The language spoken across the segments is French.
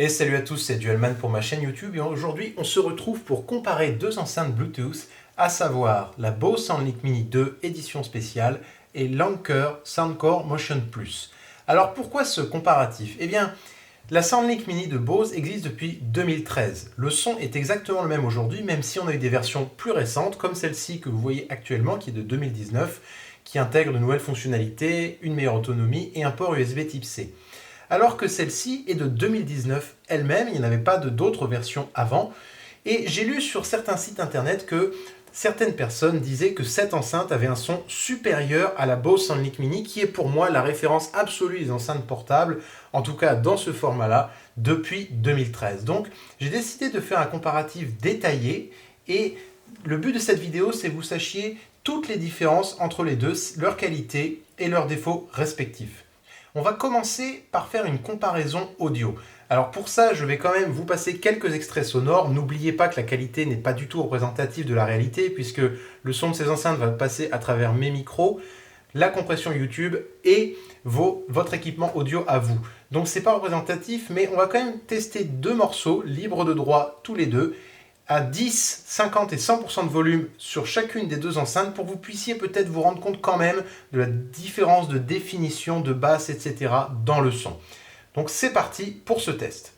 Et salut à tous, c'est Dualman pour ma chaîne YouTube et aujourd'hui on se retrouve pour comparer deux enceintes Bluetooth, à savoir la Bose SoundLink Mini 2 édition spéciale et l'Anker Soundcore Motion Plus. Alors pourquoi ce comparatif? Eh bien, la SoundLink Mini de Bose existe depuis 2013. Le son est exactement le même aujourd'hui, même si on a eu des versions plus récentes, comme celle-ci que vous voyez actuellement, qui est de 2019, qui intègre de nouvelles fonctionnalités, une meilleure autonomie et un port USB Type C. Alors que celle-ci est de 2019 elle-même, il n'y en avait pas d'autres versions avant. Et j'ai lu sur certains sites internet que certaines personnes disaient que cette enceinte avait un son supérieur à la Bose SoundLink Mini, qui est pour moi la référence absolue des enceintes portables, en tout cas dans ce format-là, depuis 2013. Donc j'ai décidé de faire un comparatif détaillé et le but de cette vidéo, c'est que vous sachiez toutes les différences entre les deux, leur qualité et leurs défauts respectifs. On va commencer par faire une comparaison audio. Alors pour ça, je vais quand même vous passer quelques extraits sonores. N'oubliez pas que la qualité n'est pas du tout représentative de la réalité, puisque le son de ces enceintes va passer à travers mes micros, la compression YouTube et votre équipement audio à vous. Donc c'est pas représentatif, mais on va quand même tester deux morceaux libres de droit tous les deux, à 10, 50 et 100% de volume sur chacune des deux enceintes pour que vous puissiez peut-être vous rendre compte quand même de la différence de définition, de basse, etc. dans le son. Donc c'est parti pour ce test.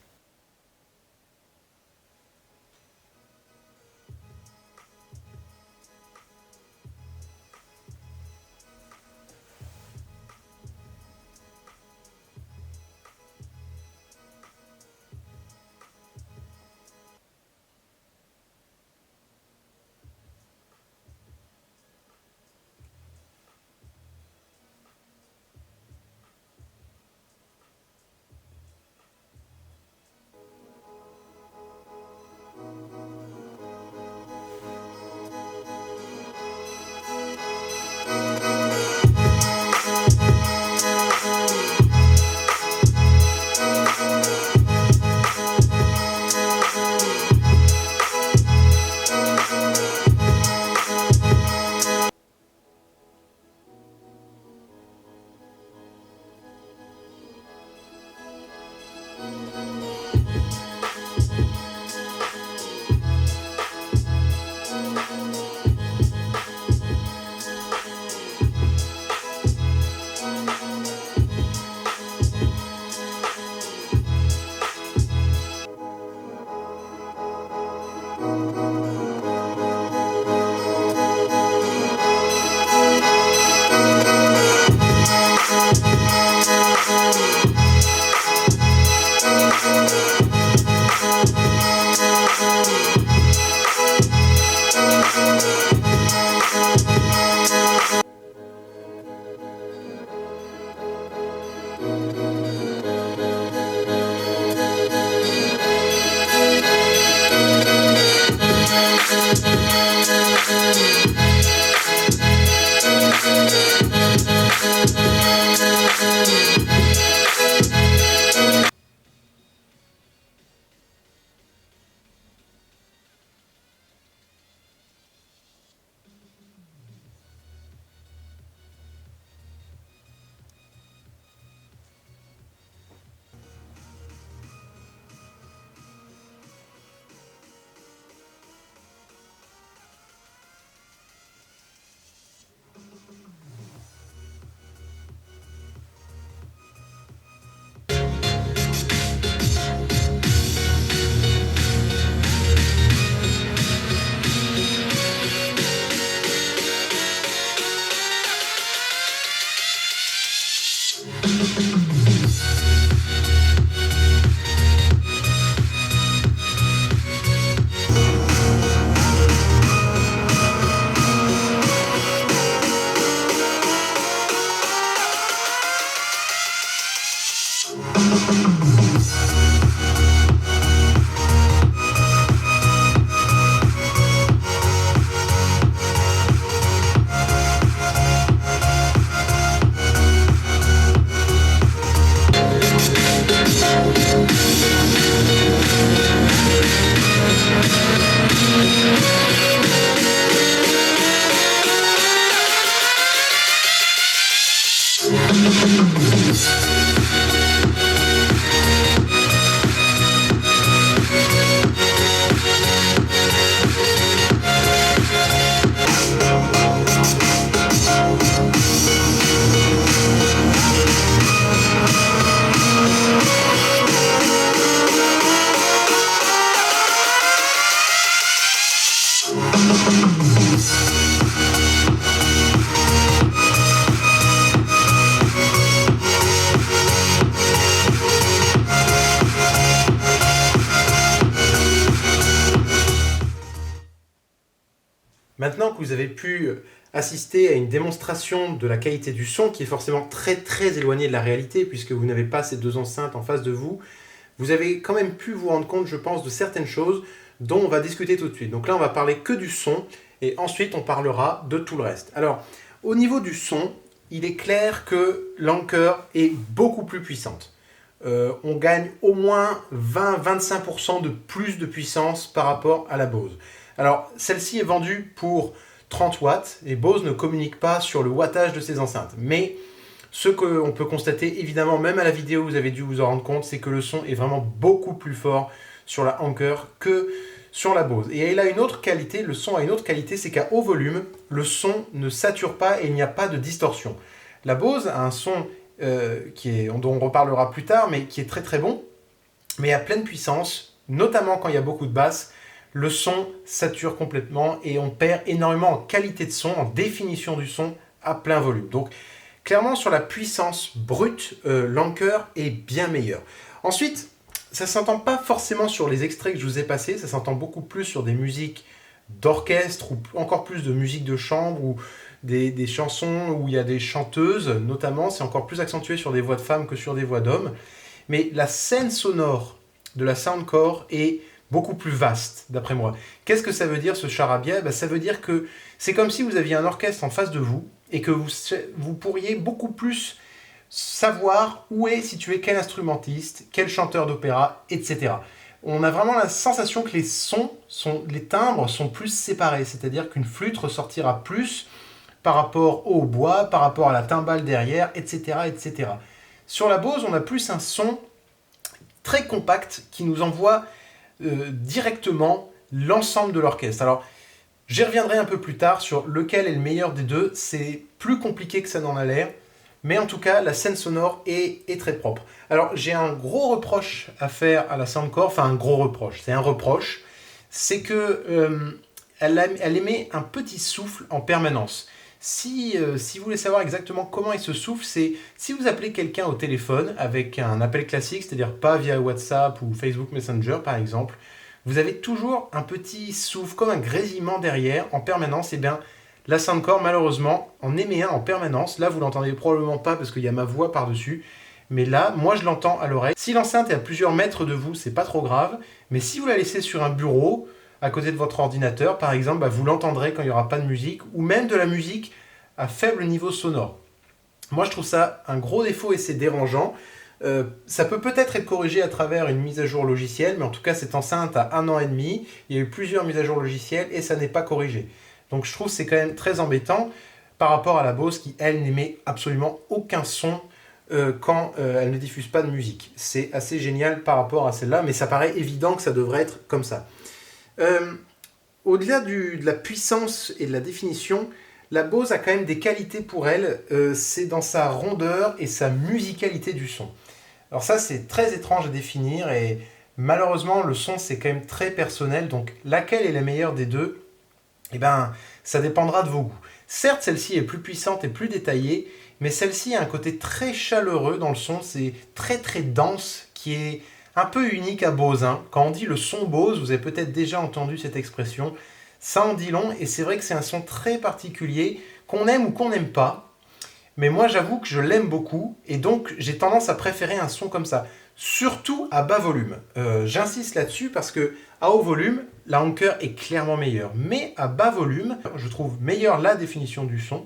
Maintenant que vous avez pu assister à une démonstration de la qualité du son qui est forcément très très éloignée de la réalité puisque vous n'avez pas ces deux enceintes en face de vous, vous avez quand même pu vous rendre compte, je pense, de certaines choses dont on va discuter tout de suite. Donc là, on va parler que du son et ensuite on parlera de tout le reste. Alors, au niveau du son, il est clair que l'Anker est beaucoup plus puissante. On gagne au moins 20-25% de plus de puissance par rapport à la Bose. Alors, celle-ci est vendue pour 30 watts et Bose ne communique pas sur le wattage de ses enceintes. Mais ce qu'on peut constater, évidemment, même à la vidéo, vous avez dû vous en rendre compte, c'est que le son est vraiment beaucoup plus fort sur la Anker que sur la Bose. Et il a une autre qualité, le son a une autre qualité, c'est qu'à haut volume, le son ne sature pas et il n'y a pas de distorsion. La Bose a un son dont on reparlera plus tard, mais qui est très très bon, mais à pleine puissance, notamment quand il y a beaucoup de basses, le son sature complètement et on perd énormément en qualité de son, en définition du son à plein volume. Donc clairement sur la puissance brute, l'Anker est bien meilleur. Ensuite, ça ne s'entend pas forcément sur les extraits que je vous ai passés, ça s'entend beaucoup plus sur des musiques d'orchestre ou encore plus de musique de chambre ou des chansons où il y a des chanteuses notamment, c'est encore plus accentué sur des voix de femmes que sur des voix d'hommes. Mais la scène sonore de la Soundcore est beaucoup plus vaste, d'après moi. Qu'est-ce que ça veut dire, ce charabia? Ça veut dire que c'est comme si vous aviez un orchestre en face de vous et que vous pourriez beaucoup plus savoir où est situé quel instrumentiste, quel chanteur d'opéra, etc. On a vraiment la sensation que les timbres sont plus séparés, c'est-à-dire qu'une flûte ressortira plus par rapport au hautbois, par rapport à la timbale derrière, etc., etc. Sur la Bose, on a plus un son très compact qui nous envoie directement l'ensemble de l'orchestre. Alors, j'y reviendrai un peu plus tard sur lequel est le meilleur des deux. C'est plus compliqué que ça n'en a l'air, mais en tout cas, la scène sonore est très propre. Alors, j'ai un gros reproche à faire à la Soundcore, enfin un gros reproche, c'est un reproche, c'est que elle émet un petit souffle en permanence. Si vous voulez savoir exactement comment il se souffle, c'est si vous appelez quelqu'un au téléphone avec un appel classique, c'est-à-dire pas via WhatsApp ou Facebook Messenger par exemple, vous avez toujours un petit souffle, comme un grésillement derrière en permanence. Et bien, la Soundcore malheureusement en émet un en permanence. Là, vous l'entendez probablement pas parce qu'il y a ma voix par-dessus. Mais là, moi je l'entends à l'oreille. Si l'enceinte est à plusieurs mètres de vous, c'est pas trop grave. Mais si vous la laissez sur un bureau, à côté de votre ordinateur, par exemple, vous l'entendrez quand il n'y aura pas de musique, ou même de la musique à faible niveau sonore. Moi, je trouve ça un gros défaut et c'est dérangeant. Ça peut peut-être être corrigé à travers une mise à jour logicielle, mais en tout cas, cette enceinte a 1 an et demi. Il y a eu plusieurs mises à jour logicielles et ça n'est pas corrigé. Donc, je trouve que c'est quand même très embêtant par rapport à la Bose qui, elle, n'émet absolument aucun son quand elle ne diffuse pas de musique. C'est assez génial par rapport à celle-là, mais ça paraît évident que ça devrait être comme ça. Au-delà de la puissance et de la définition, la Bose a quand même des qualités pour elle, c'est dans sa rondeur et sa musicalité du son. Alors ça, c'est très étrange à définir et malheureusement, le son, c'est quand même très personnel, donc laquelle est la meilleure des deux? Eh ben, ça dépendra de vos goûts. Certes, celle-ci est plus puissante et plus détaillée, mais celle-ci a un côté très chaleureux dans le son, c'est très très dense, qui est un peu unique à Bose. Quand on dit le son Bose, vous avez peut-être déjà entendu cette expression, ça en dit long, et c'est vrai que c'est un son très particulier, qu'on aime ou qu'on n'aime pas, mais moi j'avoue que je l'aime beaucoup, et donc j'ai tendance à préférer un son comme ça, surtout à bas volume. J'insiste là-dessus parce que à haut volume, la Anker est clairement meilleure, mais à bas volume, je trouve meilleure la définition du son,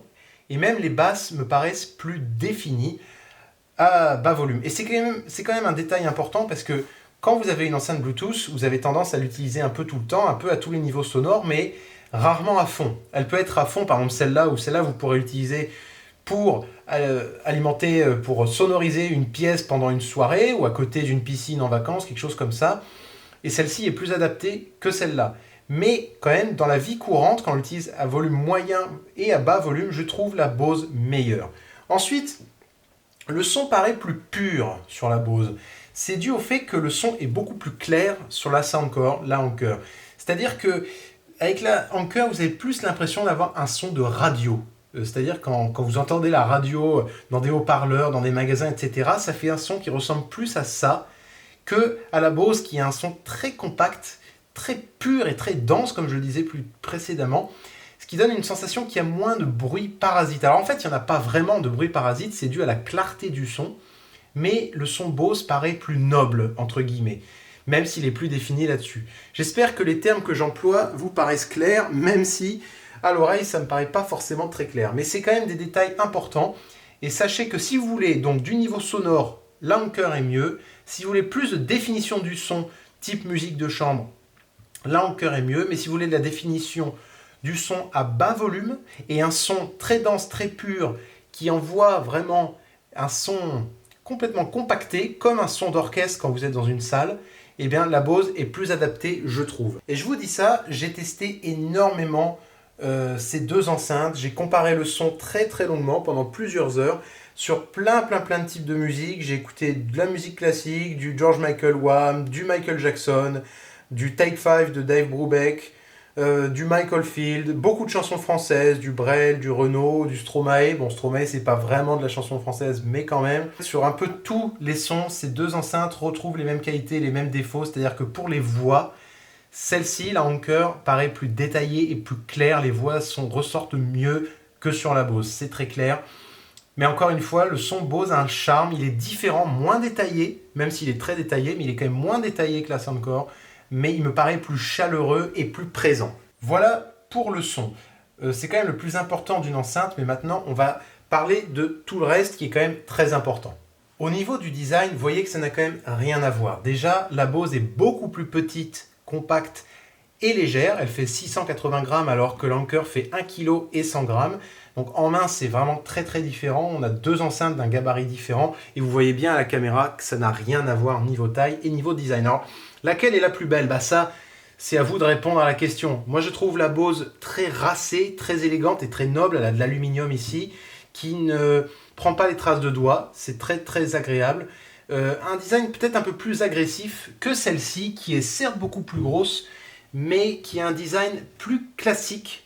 et même les basses me paraissent plus définies à bas volume. Et c'est quand même un détail important parce que quand vous avez une enceinte Bluetooth, vous avez tendance à l'utiliser un peu tout le temps, un peu à tous les niveaux sonores, mais rarement à fond. Elle peut être à fond, par exemple celle-là, ou celle-là, vous pourrez l'utiliser pour alimenter, pour sonoriser une pièce pendant une soirée, ou à côté d'une piscine en vacances, quelque chose comme ça. Et celle-ci est plus adaptée que celle-là. Mais quand même, dans la vie courante, quand on l'utilise à volume moyen et à bas volume, je trouve la Bose meilleure. Ensuite, le son paraît plus pur sur la Bose. C'est dû au fait que le son est beaucoup plus clair sur la Soundcore, la Anker. C'est-à-dire que avec la Anker, vous avez plus l'impression d'avoir un son de radio. C'est-à-dire quand vous entendez la radio dans des haut-parleurs, dans des magasins, etc., ça fait un son qui ressemble plus à ça que à la Bose qui a un son très compact, très pur et très dense, comme je le disais plus précédemment. ce qui donne une sensation qu'il y a moins de bruit parasite. Alors en fait, il n'y en a pas vraiment de bruit parasite, c'est dû à la clarté du son, mais le son Bose paraît plus noble, entre guillemets, même s'il est plus défini là-dessus. J'espère que les termes que j'emploie vous paraissent clairs, même si à l'oreille, ça ne me paraît pas forcément très clair. Mais c'est quand même des détails importants, et sachez que si vous voulez donc du niveau sonore, l'Anker est mieux. Si vous voulez plus de définition du son, type musique de chambre, l'Anker est mieux, mais si vous voulez de la définition du son à bas volume et un son très dense, très pur, qui envoie vraiment un son complètement compacté, comme un son d'orchestre quand vous êtes dans une salle, eh bien la Bose est plus adaptée, je trouve. Et je vous dis ça, j'ai testé énormément ces deux enceintes, j'ai comparé le son très très longuement pendant plusieurs heures, sur plein de types de musique. J'ai écouté de la musique classique, du George Michael Wham, du Michael Jackson, du Take 5 de Dave Brubeck, du Michael Field, beaucoup de chansons françaises, du Brel, du Renaud, du Stromae. Bon, Stromae, c'est pas vraiment de la chanson française, mais quand même. Sur un peu tous les sons, ces deux enceintes retrouvent les mêmes qualités, les mêmes défauts. C'est-à-dire que pour les voix, celle-ci, la Anker, paraît plus détaillée et plus claire. Les voix ressortent mieux que sur la Bose, c'est très clair. Mais encore une fois, le son Bose a un charme, il est différent, moins détaillé, même s'il est très détaillé, mais il est quand même moins détaillé que la Soundcore, mais il me paraît plus chaleureux et plus présent. Voilà pour le son. C'est quand même le plus important d'une enceinte, mais maintenant on va parler de tout le reste qui est quand même très important. Au niveau du design, vous voyez que ça n'a quand même rien à voir. Déjà, la Bose est beaucoup plus petite, compacte et légère. Elle fait 680 grammes alors que l'Anker fait 1 kg et 100 grammes. Donc en main, c'est vraiment très différent. On a deux enceintes d'un gabarit différent. Et vous voyez bien à la caméra que ça n'a rien à voir niveau taille et niveau design. Alors, laquelle est la plus belle? Bah ça, c'est à vous de répondre à la question. Moi, je trouve la Bose très racée, très élégante et très noble. Elle a de l'aluminium ici, qui ne prend pas les traces de doigts. C'est très agréable. Un design peut-être un peu plus agressif que celle-ci, qui est certes beaucoup plus grosse, mais qui a un design plus classique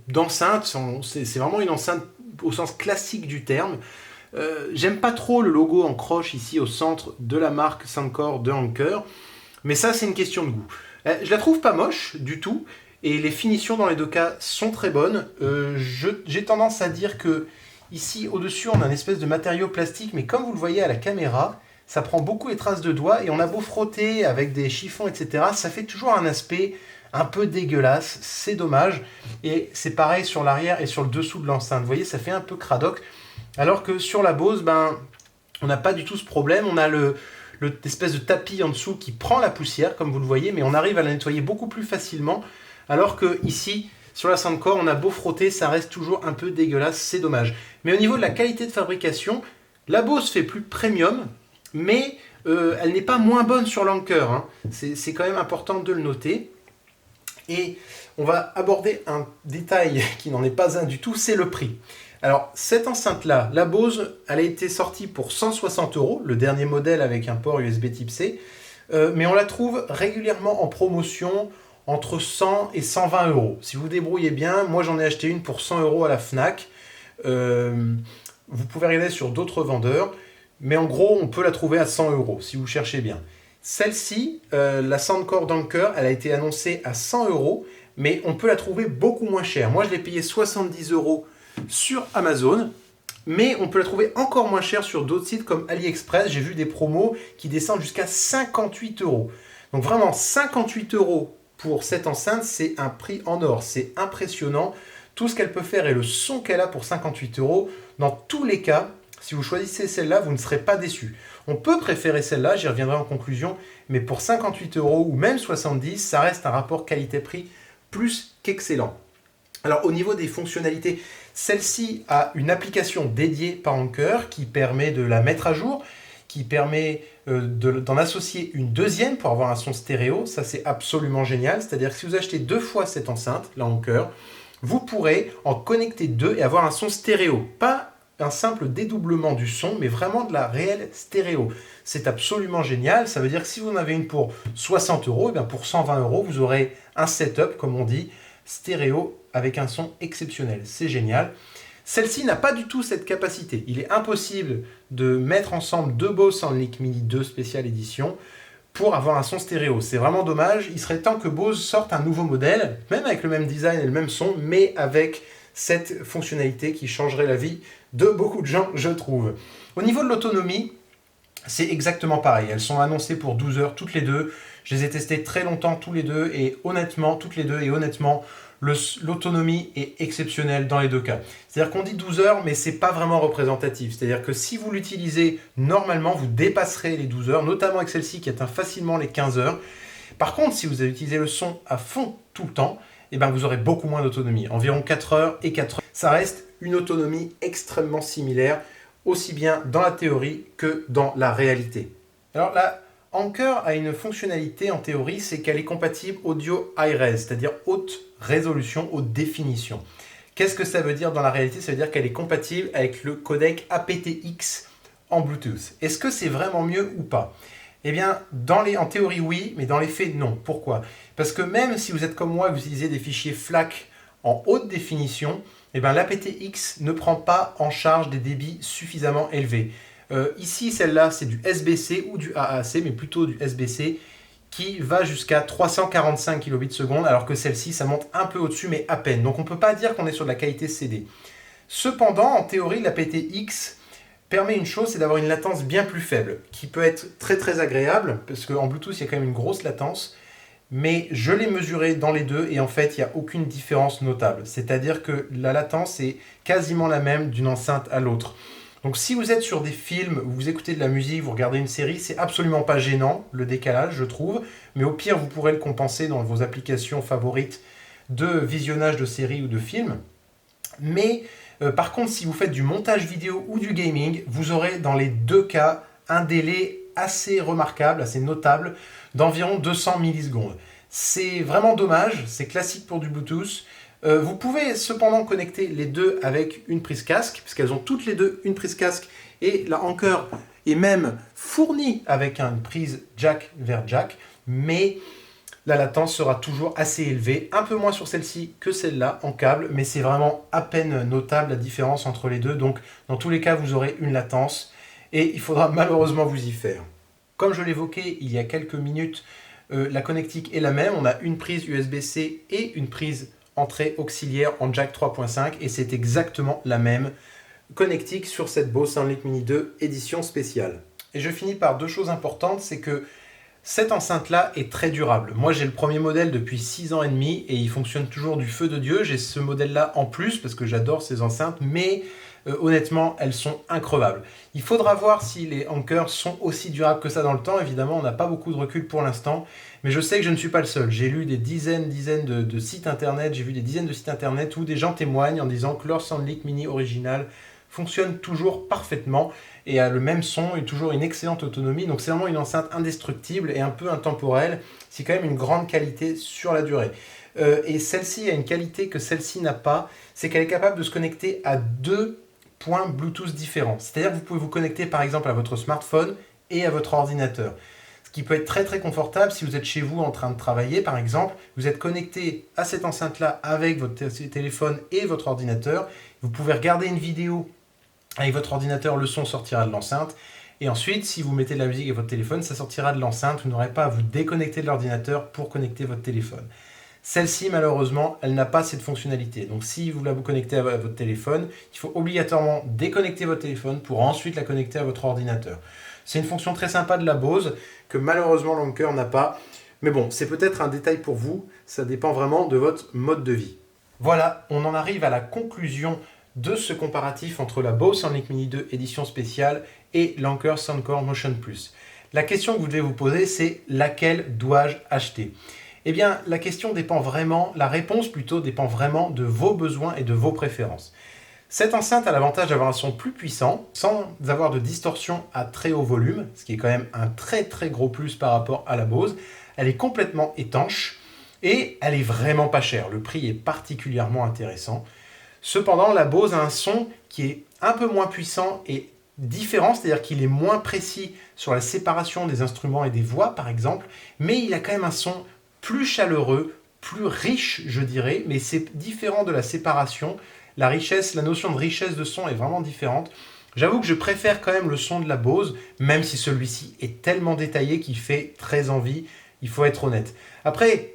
d'enceinte. C'est vraiment une enceinte au sens classique du terme. J'aime pas trop le logo en croche ici au centre de la marque Soundcore de Anker, mais ça c'est une question de goût. Je la trouve pas moche du tout, et les finitions dans les deux cas sont très bonnes. J'ai tendance à dire que ici au-dessus on a une espèce de matériau plastique, mais comme vous le voyez à la caméra, ça prend beaucoup les traces de doigts, et on a beau frotter avec des chiffons, etc., ça fait toujours un aspect un peu dégueulasse, c'est dommage. Et c'est pareil sur l'arrière et sur le dessous de l'enceinte. Vous voyez, ça fait un peu cradoc. Alors que sur la Bose, on n'a pas du tout ce problème. On a l'espèce de tapis en dessous qui prend la poussière, comme vous le voyez, mais on arrive à la nettoyer beaucoup plus facilement. Alors que ici, sur la Soundcore, on a beau frotter, ça reste toujours un peu dégueulasse, c'est dommage. Mais au niveau de la qualité de fabrication, la Bose fait plus premium, mais elle n'est pas moins bonne sur l'Anker, hein. C'est quand même important de le noter. Et on va aborder un détail qui n'en est pas un du tout, c'est le prix. Alors, cette enceinte-là, la Bose, elle a été sortie pour 160 €, le dernier modèle avec un port USB type C, mais on la trouve régulièrement en promotion entre 100 et 120 €. Si vous débrouillez bien, moi j'en ai acheté une pour 100 € à la Fnac. Vous pouvez regarder sur d'autres vendeurs, mais en gros, on peut la trouver à 100 € si vous cherchez bien. Celle-ci, la Soundcore d'Anker, elle a été annoncée à 100 €, mais on peut la trouver beaucoup moins chère. Moi, je l'ai payée 70 € sur Amazon, mais on peut la trouver encore moins chère sur d'autres sites comme AliExpress. J'ai vu des promos qui descendent jusqu'à 58 €. Donc vraiment, 58 € pour cette enceinte, c'est un prix en or. C'est impressionnant. Tout ce qu'elle peut faire et le son qu'elle a pour 58 €, dans tous les cas, si vous choisissez celle-là, vous ne serez pas déçu. On peut préférer celle-là, j'y reviendrai en conclusion, mais pour 58 € ou même 70 €, ça reste un rapport qualité-prix plus qu'excellent. Alors au niveau des fonctionnalités, celle-ci a une application dédiée par Anker qui permet de la mettre à jour, qui permet d'en associer une deuxième pour avoir un son stéréo. Ça c'est absolument génial, c'est-à-dire que si vous achetez 2 fois cette enceinte, la Anker, vous pourrez en connecter 2 et avoir un son stéréo. Pas un simple dédoublement du son, mais vraiment de la réelle stéréo. C'est absolument génial. Ça veut dire que si vous en avez une pour 60 €, et bien pour 120 €, vous aurez un setup, comme on dit, stéréo avec un son exceptionnel. C'est génial. Celle-ci n'a pas du tout cette capacité. Il est impossible de mettre ensemble deux Bose SoundLink Mini 2 spéciale édition pour avoir un son stéréo. C'est vraiment dommage. Il serait temps que Bose sorte un nouveau modèle, même avec le même design et le même son, mais avec cette fonctionnalité qui changerait la vie de beaucoup de gens, je trouve. Au niveau de l'autonomie, c'est exactement pareil. Elles sont annoncées pour 12 heures toutes les deux. Je les ai testées très longtemps tous les deux et honnêtement, l'autonomie est exceptionnelle dans les deux cas. C'est-à-dire qu'on dit 12 heures, mais c'est pas vraiment représentatif. C'est-à-dire que si vous l'utilisez normalement, vous dépasserez les 12 heures, notamment avec celle-ci qui atteint facilement les 15 heures. Par contre, si vous avez utilisé le son à fond tout le temps, eh ben vous aurez beaucoup moins d'autonomie, environ 4 heures et 4 heures. Ça reste une autonomie extrêmement similaire, aussi bien dans la théorie que dans la réalité. Alors la Anker a une fonctionnalité en théorie, c'est qu'elle est compatible audio high-res, c'est-à-dire haute résolution, haute définition. Qu'est-ce que ça veut dire dans la réalité? Ça veut dire qu'elle est compatible avec le codec aptX en Bluetooth. Est-ce que c'est vraiment mieux ou pas? Eh bien, en théorie, oui, mais dans les faits, non. Pourquoi? Parce que même si vous êtes comme moi et vous utilisez des fichiers FLAC en haute définition, eh bien, l'aptX ne prend pas en charge des débits suffisamment élevés. Ici, celle-là, c'est du SBC ou du AAC, mais plutôt du SBC, qui va jusqu'à 345 kbps, alors que celle-ci, ça monte un peu au-dessus, mais à peine. Donc, on ne peut pas dire qu'on est sur de la qualité CD. Cependant, en théorie, l'aptX permet une chose, c'est d'avoir une latence bien plus faible, qui peut être très très agréable, parce qu'en Bluetooth, il y a quand même une grosse latence, mais je l'ai mesuré dans les deux, et en fait, il n'y a aucune différence notable. C'est-à-dire que la latence est quasiment la même d'une enceinte à l'autre. Donc si vous êtes sur des films, vous écoutez de la musique, vous regardez une série, c'est absolument pas gênant, le décalage, je trouve, mais au pire, vous pourrez le compenser dans vos applications favorites de visionnage de séries ou de films. Mais par contre, si vous faites du montage vidéo ou du gaming, vous aurez dans les deux cas un délai assez remarquable, assez notable, d'environ 200 millisecondes. C'est vraiment dommage, c'est classique pour du Bluetooth. Vous pouvez cependant connecter les deux avec une prise casque, puisqu'elles ont toutes les deux une prise casque, et la Anker est même fournie avec une prise jack vers jack, mais la latence sera toujours assez élevée, un peu moins sur celle-ci que celle-là en câble, mais c'est vraiment à peine notable la différence entre les deux, donc dans tous les cas vous aurez une latence, et il faudra malheureusement vous y faire. Comme je l'évoquais il y a quelques minutes, la connectique est la même, on a une prise USB-C et une prise entrée auxiliaire en jack 3.5 et c'est exactement la même connectique sur cette Bose SoundLink Mini 2 édition spéciale. Et je finis par deux choses importantes, c'est que cette enceinte-là est très durable. Moi j'ai le premier modèle depuis 6 ans et demi et il fonctionne toujours du feu de Dieu. J'ai ce modèle-là en plus parce que j'adore ces enceintes, mais honnêtement elles sont increvables. Il faudra voir si les Anker sont aussi durables que ça dans le temps. Évidemment on n'a pas beaucoup de recul pour l'instant, mais je sais que je ne suis pas le seul. J'ai lu des dizaines de sites internet, j'ai vu des dizaines de sites internet où des gens témoignent en disant que leur SoundLink Mini original fonctionne toujours parfaitement et a le même son et toujours une excellente autonomie. Donc c'est vraiment une enceinte indestructible et un peu intemporelle. C'est quand même une grande qualité sur la durée. Et celle-ci a une qualité que celle-ci n'a pas, c'est qu'elle est capable de se connecter à deux points Bluetooth différents. C'est-à-dire que vous pouvez vous connecter par exemple à votre smartphone et à votre ordinateur. Ce qui peut être très très confortable si vous êtes chez vous en train de travailler par exemple, vous êtes connecté à cette enceinte-là avec votre téléphone et votre ordinateur. Vous pouvez regarder une vidéo avec votre ordinateur, le son sortira de l'enceinte. Et ensuite, si vous mettez de la musique avec votre téléphone, ça sortira de l'enceinte. Vous n'aurez pas à vous déconnecter de l'ordinateur pour connecter votre téléphone. Celle-ci, malheureusement, elle n'a pas cette fonctionnalité. Donc, si vous voulez vous connecter à votre téléphone, il faut obligatoirement déconnecter votre téléphone pour ensuite la connecter à votre ordinateur. C'est une fonction très sympa de la Bose que malheureusement l'Anker n'a pas. Mais bon, c'est peut-être un détail pour vous. Ça dépend vraiment de votre mode de vie. Voilà, on en arrive à la conclusion de ce comparatif entre la Bose SoundLink Mini 2 édition spéciale et l'Anker Soundcore Motion Plus. La question que vous devez vous poser, c'est laquelle dois-je acheter? Eh bien, la question dépend vraiment, la réponse plutôt dépend vraiment de vos besoins et de vos préférences. Cette enceinte a l'avantage d'avoir un son plus puissant, sans avoir de distorsion à très haut volume, ce qui est quand même un très très gros plus par rapport à la Bose. Elle est complètement étanche et elle est vraiment pas chère. Le prix est particulièrement intéressant. Cependant, la Bose a un son qui est un peu moins puissant et différent, c'est-à-dire qu'il est moins précis sur la séparation des instruments et des voix, par exemple, mais il a quand même un son plus chaleureux, plus riche, je dirais, mais c'est différent de la séparation. La richesse, la notion de richesse de son est vraiment différente. J'avoue que je préfère quand même le son de la Bose, même si celui-ci est tellement détaillé qu'il fait très envie, il faut être honnête. Après,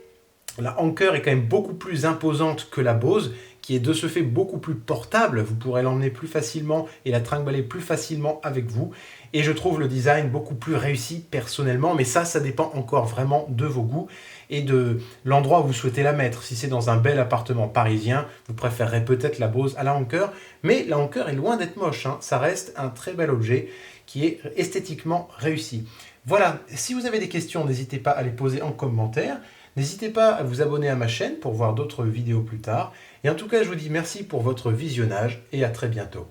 la Anker est quand même beaucoup plus imposante que la Bose, qui est de ce fait beaucoup plus portable. Vous pourrez l'emmener plus facilement et la trimballer plus facilement avec vous. Et je trouve le design beaucoup plus réussi personnellement, mais ça dépend encore vraiment de vos goûts et de l'endroit où vous souhaitez la mettre. Si c'est dans un bel appartement parisien, vous préférerez peut-être la Bose à la Anker, mais la Anker est loin d'être moche, hein. Ça reste un très bel objet qui est esthétiquement réussi. Voilà, si vous avez des questions, n'hésitez pas à les poser en commentaire. N'hésitez pas à vous abonner à ma chaîne pour voir d'autres vidéos plus tard. Et en tout cas, je vous dis merci pour votre visionnage et à très bientôt.